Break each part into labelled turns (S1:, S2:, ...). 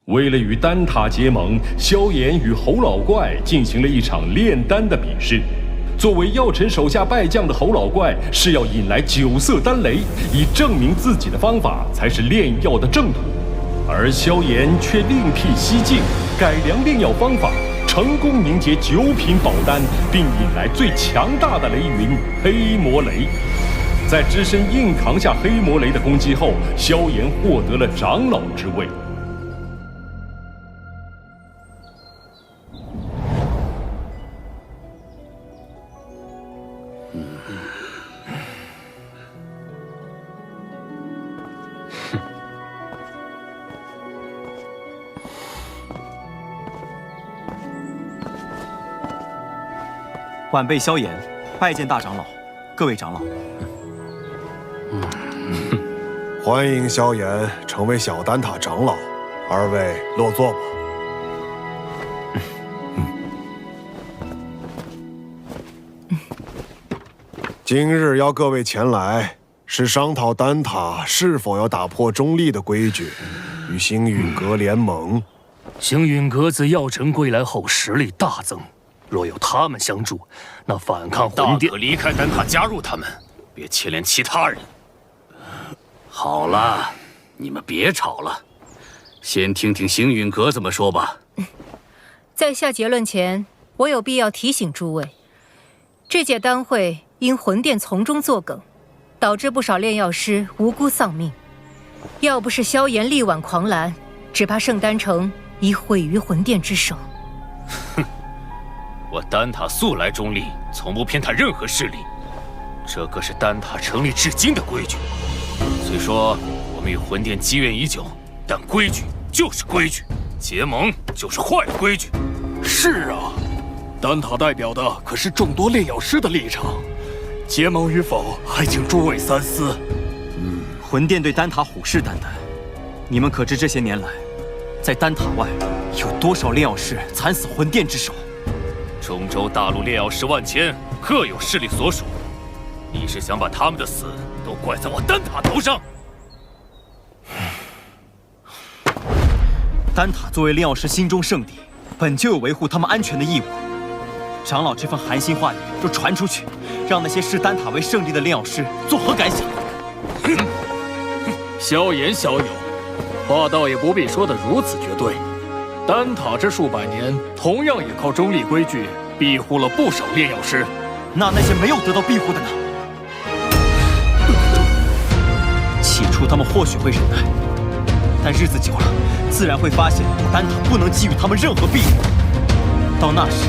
S1: 为了与丹塔结盟，萧炎与侯老怪进行了一场炼丹的比试。作为药尘手下败将的侯老怪是要引来9色丹雷，以证明自己的方法才是炼药的正途。而萧炎却另辟蹊径，改良炼药方法，成功凝结9品宝丹，并引来最强大的雷云黑魔雷。在只身硬扛下黑魔雷的攻击后，萧炎获得了长老之位。
S2: 晚辈萧炎，拜见大长老，各位长老。
S3: 欢迎萧炎成为小丹塔长老，二位落座吧。今日邀各位前来，是商讨丹塔是否要打破中立的规矩，与星陨阁联盟。
S4: 星陨阁自药尘归来后实力大增，若有他们相助，那反抗魂殿，
S5: 大可离开丹塔加入他们，别牵连其他人。好了，你们别吵了，先听听星陨阁怎么说吧。
S6: 在下结论前，我有必要提醒诸位，这届丹会因魂殿从中作梗，导致不少炼药师无辜丧命。要不是萧炎力挽狂澜，只怕圣丹城已毁于魂殿之手。
S5: 哼，我丹塔素来中立，从不偏袒任何势力，这可是丹塔成立至今的规矩。虽说我们与魂殿积怨已久，但规矩就是规矩，结盟就是坏规矩。
S7: 是啊，丹塔代表的可是众多炼药师的立场，结盟与否还请诸位三思。
S2: 魂殿对丹塔虎视眈眈，你们可知这些年来，在丹塔外有多少炼药师惨死魂殿之手？
S5: 中州大陆炼药师万千，各有势力所属。你是想把他们的死都怪在我丹塔头上？
S2: 丹塔作为炼药师心中圣地，本就有维护他们安全的义务。长老这番寒心话语若传出去，让那些视丹塔为圣地的炼药师作何感想？
S7: 萧炎萧友，话倒也不必说得如此绝对。丹塔这数百年，同样也靠中立规矩庇护了不少炼药师。
S2: 那些没有得到庇护的呢？起初他们或许会忍耐，但日子久了，自然会发现丹塔不能给予他们任何庇护。到那时，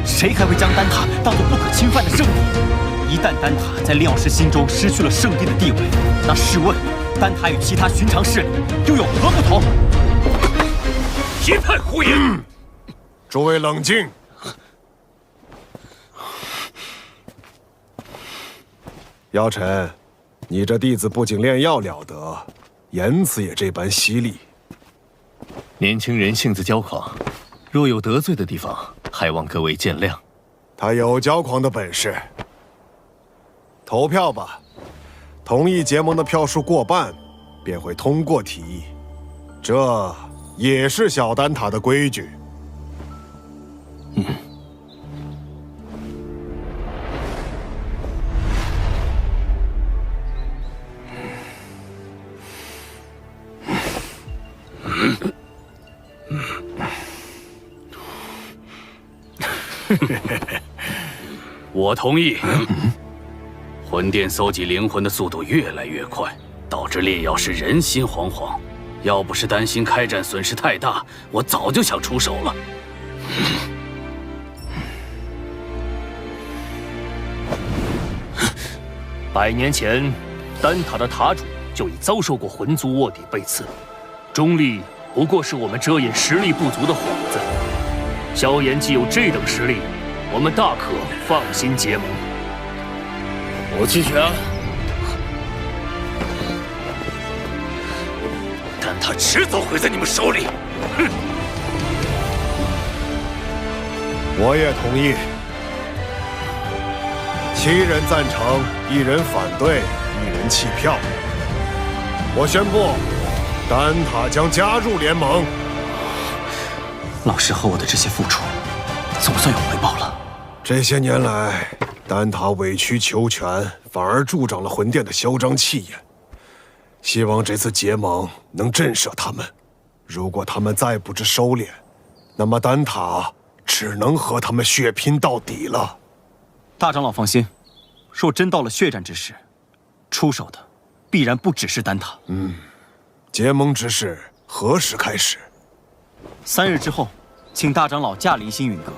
S2: 谁还会将丹塔当作不可侵犯的圣地？一旦丹塔在炼药师心中失去了圣地的地位，那试问，丹塔与其他寻常势力又有何不同？
S5: 别太胡言！
S3: 诸位冷静。药尘，你这弟子不仅炼药了得，言辞也这般犀利。
S8: 年轻人性子骄狂，若有得罪的地方，还望各位见谅。
S3: 他有骄狂的本事。投票吧，同意结盟的票数过半，便会通过提议。这也是小丹塔的规矩。
S5: 我同意。魂殿搜集灵魂的速度越来越快，导致炼药师人心惶惶。要不是担心开战损失太大，我早就想出手了。
S4: 100年前，丹塔的塔主就已遭受过魂族卧底背刺，中立不过是我们遮掩实力不足的幌子。萧炎既有这等实力，我们大可放心结盟。
S5: 我弃权。但他迟早毁在你们手里。哼！
S3: 我也同意。7人赞成，1人反对，1人弃票。我宣布，丹塔将加入联盟。
S2: 老师和我的这些付出，总算有回报了。
S3: 这些年来，丹塔委曲求全，反而助长了魂殿的嚣张气焰。希望这次结盟能震慑他们。如果他们再不知收敛，那么丹塔只能和他们血拼到底了。
S2: 大长老放心，若真到了血战之时，出手的必然不只是丹塔。
S3: 结盟之事何时开始
S2: ？3日之后，请大长老驾临星陨阁，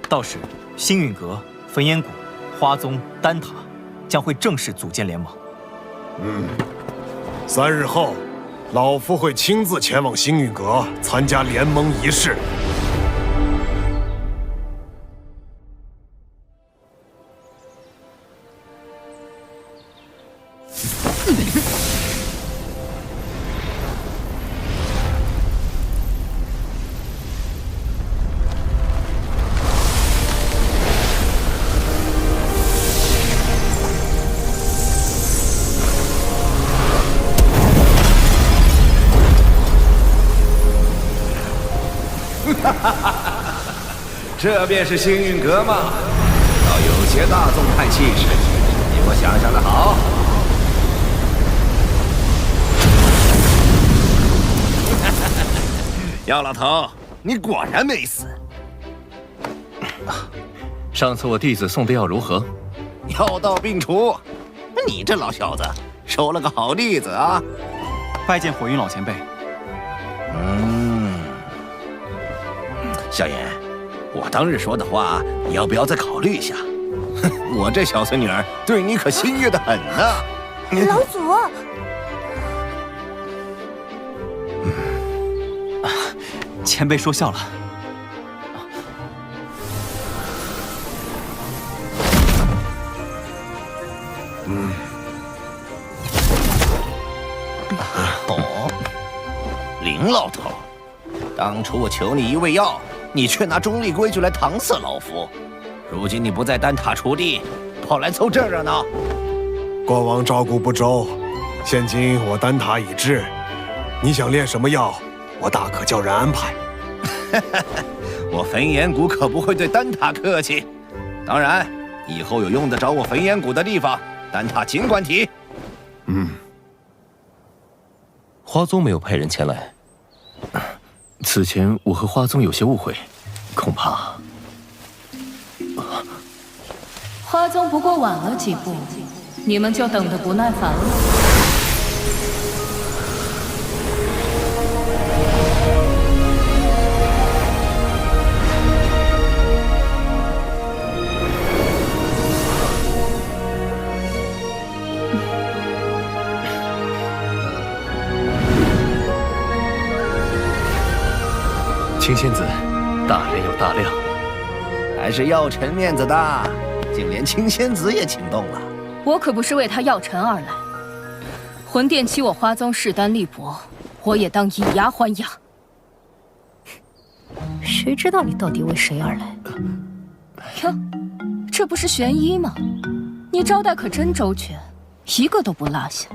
S2: 到时星陨阁、焚炎谷、花宗、丹塔将会正式组建联盟。
S3: 3日后，老夫会亲自前往星陨阁参加联盟仪式。
S9: 这便是星陨阁吗？倒有些大宗派气势，比我想象的好。姚老头，你果然没死。
S8: 上次我弟子送的药如何？
S9: 药到病除。你这老小子收了个好弟子啊！
S2: 拜见火云老前辈。
S9: 萧炎，我当日说的话，你要不要再考虑一下？我这小孙女儿对你可心悦得很呢。
S10: 老祖，
S2: 前辈说笑了。
S9: 林老头，当初我求你一味药，你却拿中立规矩来搪塞老夫。如今你不在丹塔锄地，跑来凑这热闹。
S3: 过往照顾不周，现今我丹塔已至，你想炼什么药，我大可叫人安排。
S9: 我焚炎谷可不会对丹塔客气。当然，以后有用得着我焚炎谷的地方，丹塔尽管提。
S5: 花宗没有派人前来。
S8: 此前我和花宗有些误会，恐怕
S10: 花宗不过晚了几步，你们就等得不耐烦了。
S8: 青仙子，大人有大量，
S9: 还是药尘面子大，竟连青仙子也请动了。
S10: 我可不是为他药尘而来，魂殿欺我花宗势单力薄，我也当以牙还牙。
S6: 谁知道你到底为谁而来？
S10: 哟，这不是玄一吗？你招待可真周全，一个都不落下。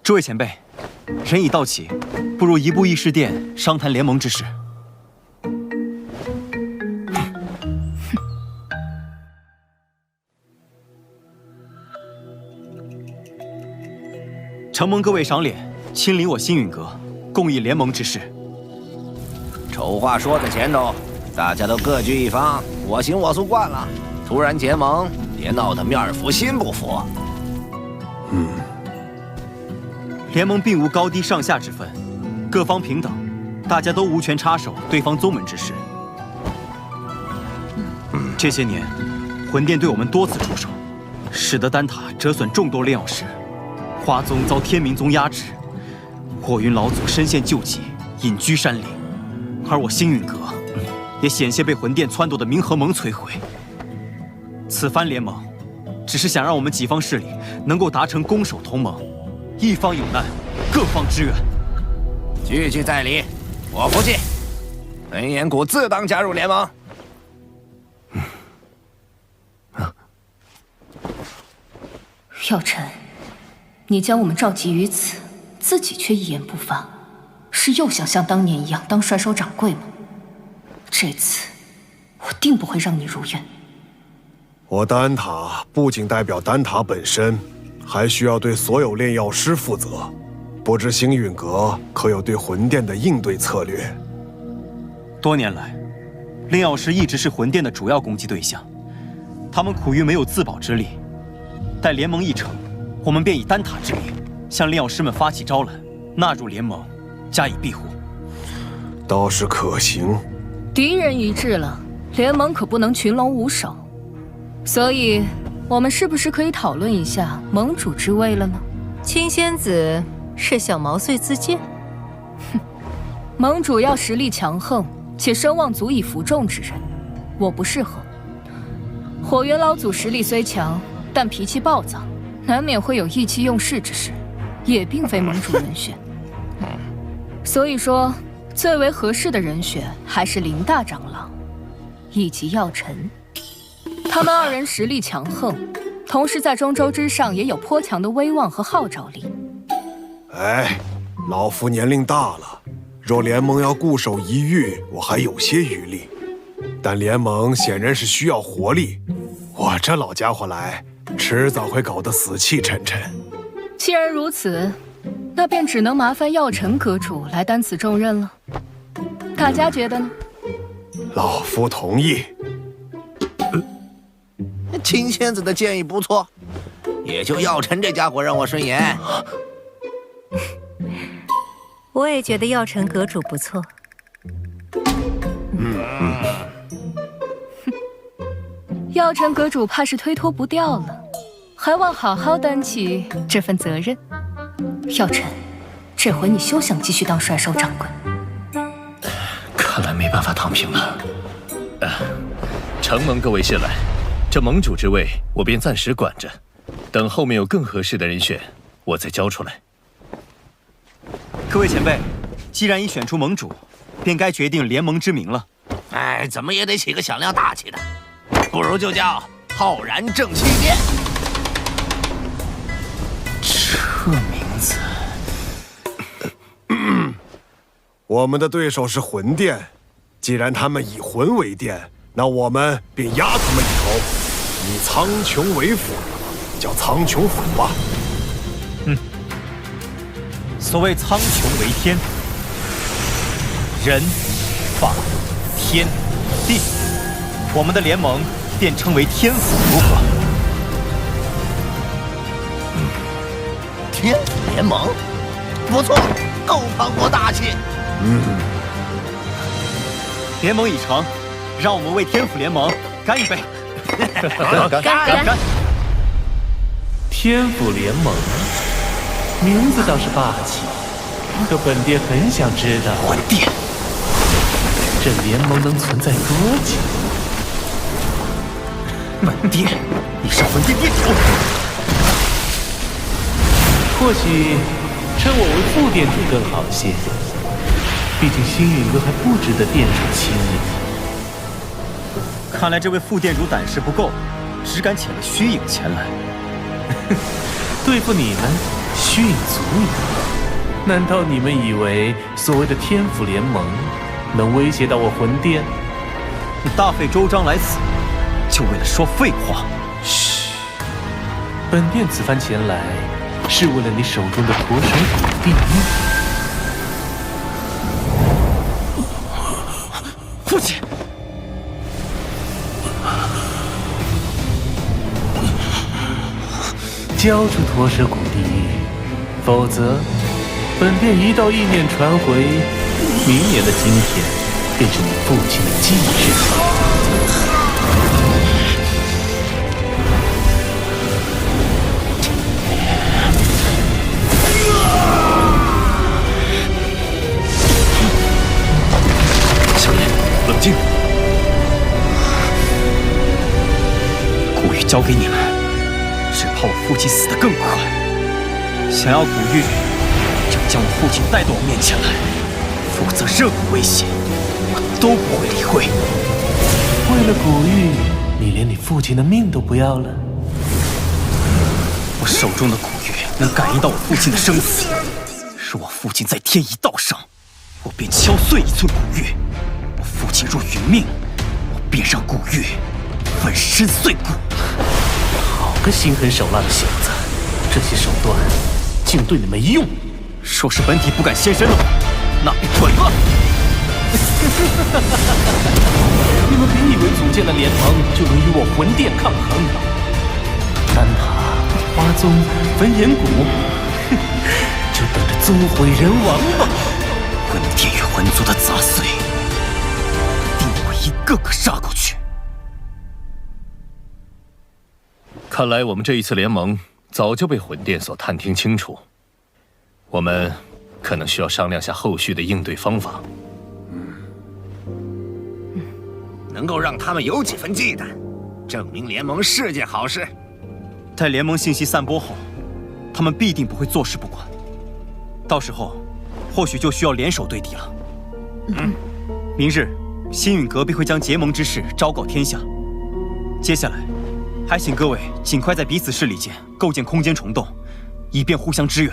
S2: 诸位前辈，人已到齐，不如移步议事殿商谈联盟之事。承蒙各位赏脸，亲临我星陨阁，共议联盟之事。
S9: 丑话说在前头，大家都各据一方，我行我素惯了。突然结盟，别闹得面儿服心不服。
S2: 联盟并无高低上下之分，各方平等，大家都无权插手对方宗门之事。这些年，魂殿对我们多次出手，使得丹塔折损众多炼药师，花宗遭天明宗压制，火云老祖身陷救急，隐居山林，而我星陨阁也险些被魂殿撺掇的冥河盟摧毁。此番联盟，只是想让我们几方势力能够达成攻守同盟。一方有难，各方支援。
S9: 句句在理，我服气。焚炎谷自当加入联盟。
S10: 药尘，你将我们召集于此，自己却一言不发，是又想像当年一样当帅首掌柜吗？这次我定不会让你如愿。
S3: 我丹塔不仅代表丹塔本身，还需要对所有炼药师负责。不知星陨阁可有对魂殿的应对策略？
S2: 多年来，炼药师一直是魂殿的主要攻击对象，他们苦于没有自保之力。待联盟一成，我们便以丹塔之名向炼药师们发起招揽，纳入联盟，加以庇护。
S3: 倒是可行。
S10: 敌人一致了，联盟可不能群龙无首。所以，我们是不是可以讨论一下盟主之位了呢？
S6: 青仙子是想毛遂自荐？
S10: 哼，盟主要实力强横且声望足以服众之人，我不适合。火元老祖实力虽强，但脾气暴躁，难免会有意气用事之时，也并非盟主人选。所以说，最为合适的人选还是林大长老以及药尘。他们二人实力强横，同时在中州之上也有颇强的威望和号召力。
S3: 哎，老夫年龄大了，若联盟要固守一隅，我还有些余力。但联盟显然是需要活力，我这老家伙来，迟早会搞得死气沉沉。
S10: 既然如此，那便只能麻烦药尘阁主来担此重任了。大家觉得呢？
S3: 老夫同意。
S9: 青仙子的建议不错，也就药尘这家伙让我顺眼。
S6: 我也觉得药尘阁主不错。
S10: 药尘阁主怕是推脱不掉了，还望好好担起这份责任。药尘，这回你休想继续当帅首掌柜。
S8: 看来没办法躺平了。承蒙各位信赖，这盟主之位我便暂时管着，等后面有更合适的人选，我再交出来。
S2: 各位前辈，既然已选出盟主，便该决定联盟之名了。
S9: 哎，怎么也得起个响亮大气的，不如就叫浩然正气殿。
S2: 这名字，
S3: 我们的对手是魂殿，既然他们以魂为殿，那我们便压他们一头，以苍穹为府，叫苍穹府吧。
S2: 所谓苍穹为天，人、法、天、地，我们的联盟便称为天府，如何？
S9: 天府联盟，不错，够磅礴大气。
S2: 联盟已成，让我们为天府联盟干一杯！
S6: 干！
S11: 天府联盟，名字倒是霸气，可本殿很想知道，
S2: 魂殿，
S11: 这联盟能存在多久？
S2: 门殿，你是魂殿殿主。
S11: 或许称我为副殿主更好些，毕竟星陨阁还不值得殿主亲临。
S2: 看来这位副殿主胆识不够，只敢遣了虚影前来。
S11: 对付你们，虚影足矣。难道你们以为所谓的天府联盟能威胁到我魂殿？
S2: 你大费周章来此，就为了说废话？
S11: 嘘，本殿此番前来，是为了你手中的驼蛇骨地狱。
S2: 父亲，
S11: 交出驼蛇骨地狱，否则本殿一道意念传回，明年的今天便是你父亲的忌日。
S2: 小爷，冷静。古玉交给你们，只怕我父亲死得更快。想要古玉，就将我父亲带到我面前来，否则任何威胁，我都不会理会。
S11: 为了古玉，你连你父亲的命都不要了？
S2: 我手中的古玉能感应到我父亲的生死。若我父亲在天一道上，我便敲碎1寸古玉；我父亲若殒命，我便让古玉粉身碎骨。
S11: 好个心狠手辣的小子，这些手段竟对你没用。
S2: 若是本体不敢现身的话，那便滚吧！
S11: 你们别以为组建了联盟就能与我魂殿抗衡。丹塔、花宗、焚炎谷，就等着宗毁人亡吧！
S2: 魂殿与魂族的杂碎，定会一个个杀过去。
S8: 看来我们这一次联盟早就被魂殿所探听清楚，我们可能需要商量下后续的应对方法。
S9: 能够让他们有几分忌惮，证明联盟是件好事。
S2: 待联盟信息散播后，他们必定不会坐视不管。到时候，或许就需要联手对敌了。明日，星陨阁必会将结盟之事昭告天下。接下来，还请各位尽快在彼此势力间构建空间虫洞，以便互相支援。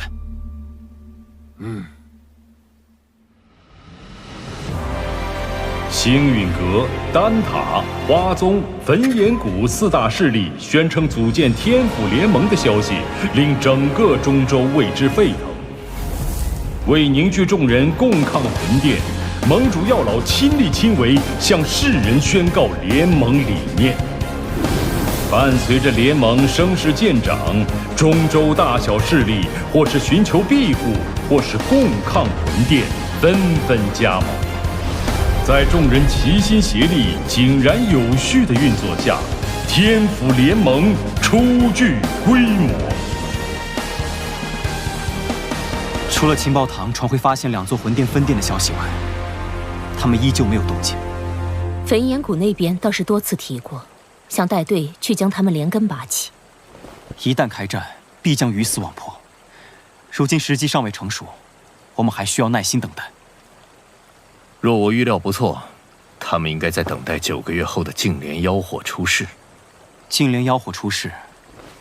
S1: 星陨阁、丹塔、花宗、焚炎谷4大势力宣称组建天府联盟的消息，令整个中州为之沸腾。为凝聚众人共抗魂殿，盟主药老亲力亲为，向世人宣告联盟理念。伴随着联盟声势渐长，中州大小势力或是寻求庇护，或是共抗魂殿，纷纷加盟。在众人齐心协力、井然有序的运作下，天府联盟初具规模。
S2: 除了情报堂传回发现2座魂殿分殿的消息外，他们依旧没有动静。
S12: 焚炎谷那边倒是多次提过，想带队去将他们连根拔起。
S2: 一旦开战，必将鱼死网破。如今时机尚未成熟，我们还需要耐心等待。
S8: 若我预料不错，他们应该在等待9个月后的净莲妖火出世。
S2: 净莲妖火出世，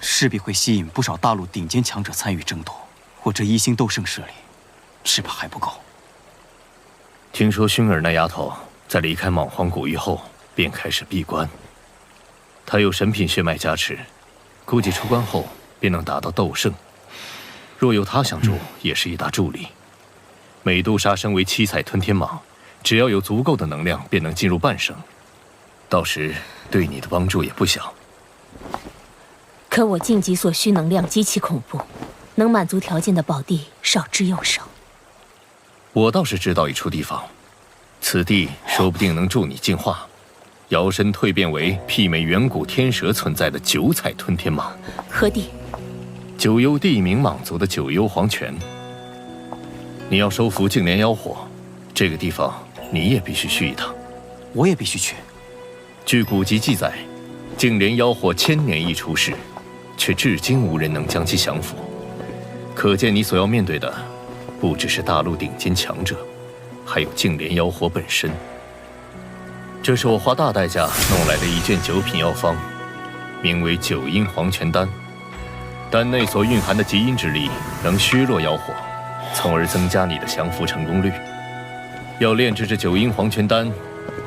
S2: 势必会吸引不少大陆顶尖强者参与争夺。我这1星斗圣势力，只怕还不够。
S8: 听说薰儿那丫头在离开莽荒古域后便开始闭关，她有神品血脉加持，估计出关后便能达到斗圣。若有她相助，也是一大助力。美杜莎身为7彩吞天蟒，只要有足够的能量，便能进入半圣，到时对你的帮助也不小。
S12: 可我晋级所需能量极其恐怖，能满足条件的宝地少之又少。
S8: 我倒是知道一处地方，此地说不定能助你进化，摇身蜕变为媲美远古天蛇存在的9彩吞天蟒。
S12: 何地？
S8: 九幽地冥蟒族的九幽黄泉。你要收服净莲妖火，这个地方你也必须去一趟。
S2: 我也必须去。
S8: 据古籍记载，净莲妖火1000年一出世，却至今无人能将其降服。可见你所要面对的，不只是大陆顶尖强者，还有净莲妖火本身。这是我花大代价弄来的一卷9品药方，名为9阴黄泉丹。丹内所蕴含的极阴之力，能削弱妖火，从而增加你的降服成功率。要炼制这9阴黄泉丹，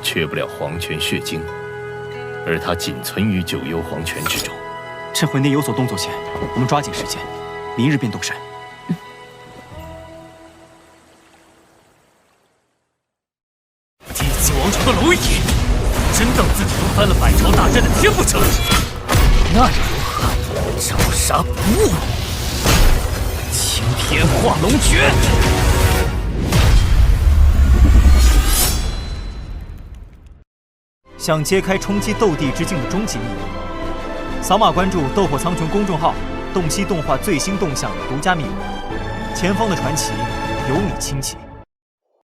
S8: 缺不了黄泉血晶，而它仅存于9幽黄泉之中。
S2: 趁魂殿有所动作前，我们抓紧时间，明日便动身。
S4: 祭祀王朝的蝼蚁，真当自己能翻了百朝大战的天不成？那又如何？招杀不误，青天化龙诀。
S2: 想揭开冲击斗帝之境的终极秘密，扫码关注“斗破苍穹”公众号，洞悉动画最新动向独家秘密。前方的传奇，有你亲戚。